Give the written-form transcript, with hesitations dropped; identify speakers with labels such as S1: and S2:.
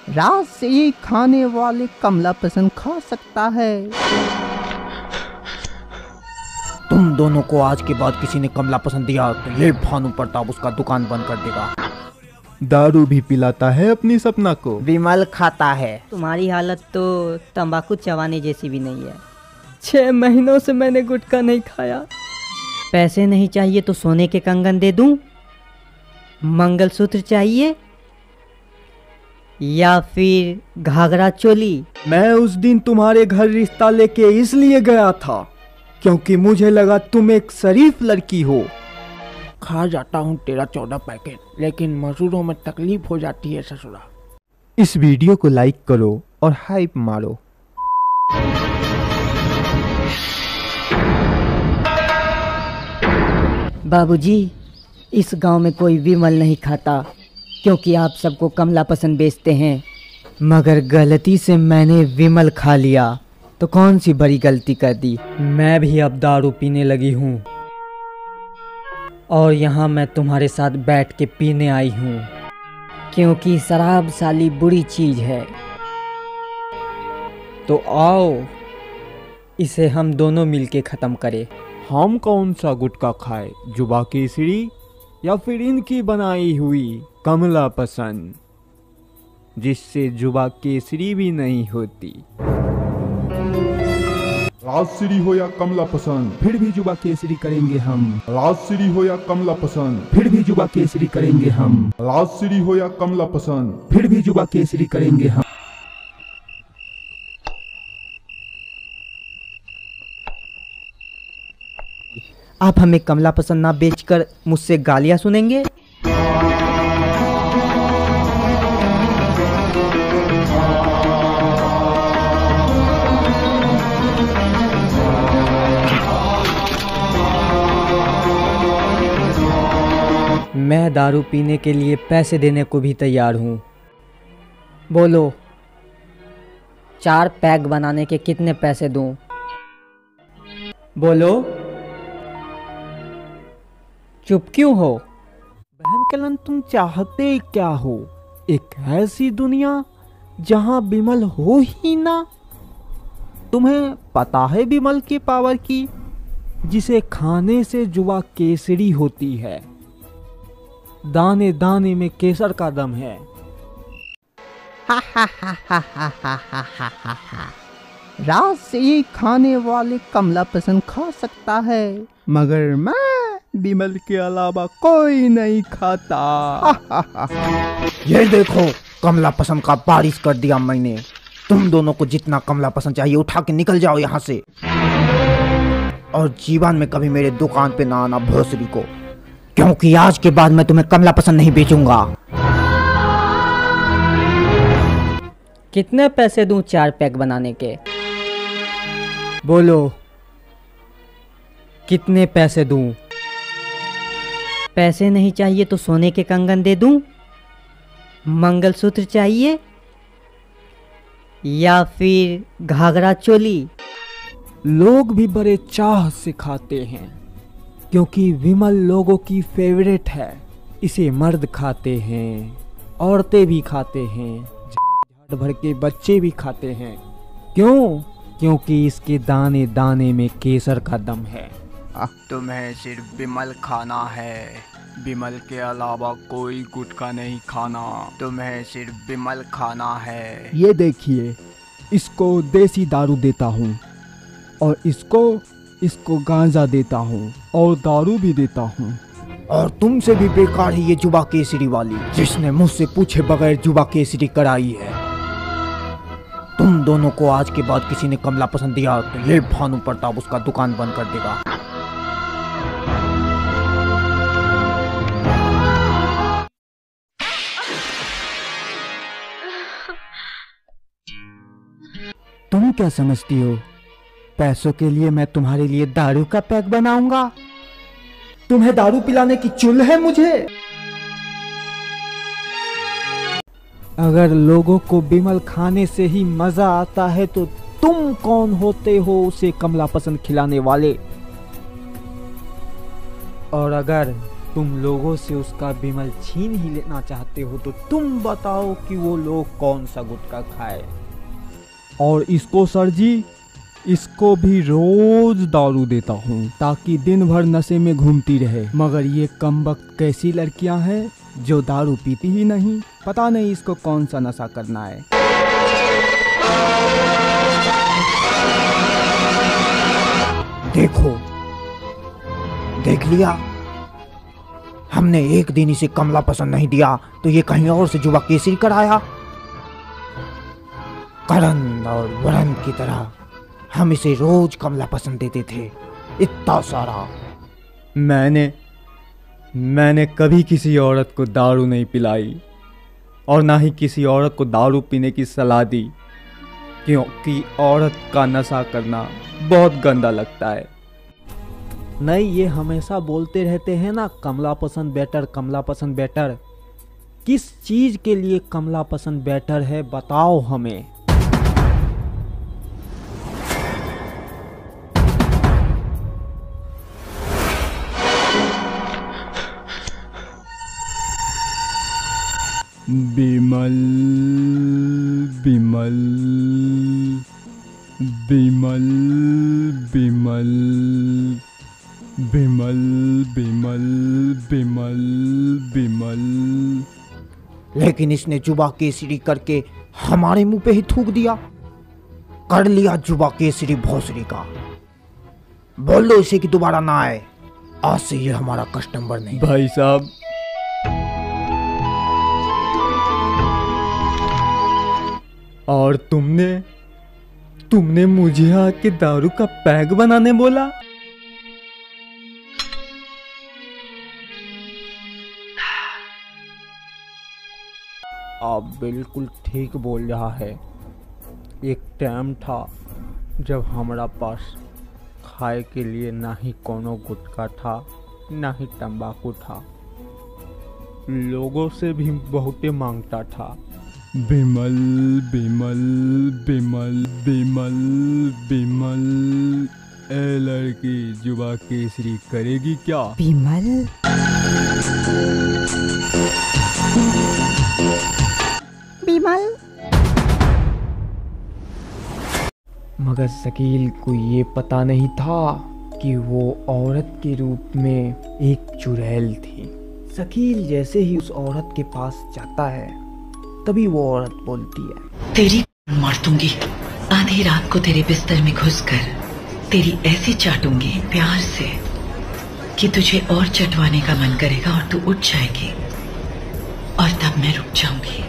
S1: रात से ही खाने वाले कमला पसंद खा सकता है।
S2: तुम दोनों को आज के बाद किसी ने कमला पसंद दिया तो ये भानु प्रताप उसका दुकान बंद कर देगा।
S3: दारू भी पिलाता है अपनी सपना को।
S1: विमल खाता है।
S4: तुम्हारी हालत तो तंबाकू चबाने जैसी भी नहीं है। 6 महीनों से मैंने गुटखा नहीं खाया। पैसे नहीं चाहिए तो सोने के कंगन दे दूं? मंगलसूत्र चाहिए या फिर घाघरा चोली?
S3: मैं उस दिन तुम्हारे घर रिश्ता लेके इसलिए गया था क्योंकि मुझे लगा तुम एक शरीफ लड़की हो।
S2: खा जाता हूँ 13-14 पैकेट, लेकिन मजदूरों में तकलीफ हो जाती है ससुरा।
S3: इस वीडियो को लाइक करो और हाइप मारो।
S4: बाबूजी, इस गांव में कोई विमल नहीं खाता क्योंकि आप सबको कमला पसंद बेचते हैं। मगर गलती से मैंने विमल खा लिया तो कौन सी बड़ी गलती कर दी। मैं भी अब दारू पीने लगी हूँ और यहाँ मैं तुम्हारे साथ बैठ के पीने आई हूँ क्योंकि शराब साली बुरी चीज है। तो आओ इसे हम दोनों मिलके ख़त्म करें।
S3: हम कौन सा गुटखा खाए, जुबा केसरी या फिर इनकी बनाई हुई कमला पसंद, जिससे जुबा केसरी भी नहीं होती।
S5: राजश्री हो या कमला पसंद,
S3: फिर भी जुबा केसरी करेंगे हम।
S5: राजश्री हो या कमला पसंद,
S3: फिर भी जुबा केसरी करेंगे हम।
S5: राजश्री हो या कमला पसंद,
S3: फिर भी जुबा केसरी करेंगे हम।
S4: आप हमें कमला पसंद ना बेचकर मुझसे गालियां सुनेंगे? मैं दारू पीने के लिए पैसे देने को भी तैयार हूँ। बोलो, 4 पैक बनाने के कितने पैसे दूँ? बोलो, चुप क्यों हो?
S3: बहन कलन, तुम चाहते क्या हो? एक ऐसी दुनिया जहां विमल हो ही ना। तुम्हें पता है विमल की पावर की, जिसे खाने से जुबा केसरी होती है। दाने दाने में केसर का दम है।
S1: हा हा हा हा हा हा हा हा हा हा। रात से ही खाने वाले कमला पसंद खा सकता है,
S3: मगर मैं विमल के अलावा कोई नहीं खाता।
S2: ये देखो, कमला पसंद का बारिश कर दिया मैंने। तुम दोनों को जितना कमला पसंद चाहिए उठा के निकल जाओ यहाँ से, और जीवन में कभी मेरे दुकान पे ना आना भोसड़ी को, क्योंकि आज के बाद मैं तुम्हें कमला पसंद नहीं बेचूंगा।
S4: कितने पैसे दूं 4 पैक बनाने के?
S3: बोलो,
S4: कितने पैसे दूं? पैसे नहीं चाहिए तो सोने के कंगन दे दूं? मंगलसूत्र चाहिए या फिर घाघरा चोली?
S3: लोग भी बड़े चाह से खाते हैं क्योंकि विमल लोगों की फेवरेट है। इसे मर्द खाते हैं, औरतें भी खाते हैं, झाड़ भर के बच्चे भी खाते हैं। क्यों? क्योंकि इसके दाने दाने में केसर का दम है।
S2: तुम्हें सिर्फ विमल खाना है, विमल के अलावा कोई गुटखा नहीं खाना। तुम्हें सिर्फ विमल खाना है।
S3: ये देखिए, इसको देसी दारू देता हूँ और इसको गांजा देता हूँ और दारू भी देता हूँ।
S2: और तुमसे भी बेकार है ये जुबा केसरी वाली, जिसने मुझसे पूछे बगैर जुबा केसरी कराई है। तुम दोनों को आज के बाद किसी ने कमला पसंद दिया तो ये भानु प्रताप उसका दुकान बंद कर देगा।
S3: तुम क्या समझती हो, पैसों के लिए मैं तुम्हारे लिए दारू का पैक बनाऊंगा? तुम्हें दारू पिलाने की चुल है मुझे? अगर लोगों को विमल खाने से ही मजा आता है तो तुम कौन होते हो उसे कमला पसंद खिलाने वाले?
S4: और अगर
S3: तुम लोगों से उसका विमल छीन ही लेना चाहते हो तो तुम बताओ कि वो लोग कौन सा गुटखा खाए। और इसको सर जी, इसको भी रोज दारू देता हूँ ताकि दिन भर नशे में घूमती रहे। मगर ये कमबख्त कैसी लड़कियां हैं जो दारू पीती ही नहीं। पता नहीं इसको कौन सा नशा करना है।
S2: देखो, देख लिया, हमने एक दिन इसे कमला पसंद नहीं दिया तो ये कहीं और से जुबा केसरी कराया। करण और वरण की तरह हम इसे रोज कमला पसंद देते थे, इतना सारा।
S3: मैंने कभी किसी औरत को दारू नहीं पिलाई और ना ही किसी औरत को दारू पीने की सलाह दी, क्योंकि औरत का नशा करना बहुत गंदा लगता है। नहीं, ये हमेशा बोलते रहते हैं ना, कमला पसंद बेटर, कमला पसंद बेटर। किस चीज के लिए कमला पसंद बेटर है बताओ हमें।
S5: बिमल बिमल बिमल बिमल बिमल बिमल बिमल बिमल।
S2: लेकिन इसने जुबा केसरी करके हमारे मुंह पे ही थूक दिया। कर लिया जुबा केसरी भोसरी का। बोल दो इसे कि दोबारा ना आए। आज से ये हमारा कस्टमर नहीं।
S3: भाई साहब, और तुमने मुझे आके दारू का पैक बनाने बोला। आप बिल्कुल ठीक बोल रहा है। एक टाइम था जब हमारा पास खाए के लिए ना ही कोनो गुटखा था ना ही तंबाकू था। लोगों से भी बहुते मांगता था।
S5: बिमल बिमल बिमल बिमल बिमल। ए लड़की, जुबा केसरी करेगी क्या?
S1: विमल, विमल।
S3: मगर शकील को ये पता नहीं था कि वो औरत के रूप में एक चुड़ैल थी। शकील जैसे ही उस औरत के पास जाता है तभी वो औरत बोलती है,
S6: तेरी मार दूंगी। आधी रात को तेरे बिस्तर में घुसकर तेरी ऐसी चाटूंगी प्यार से कि तुझे और चटवाने का मन करेगा और तू उठ जाएगी और तब मैं रुक जाऊंगी।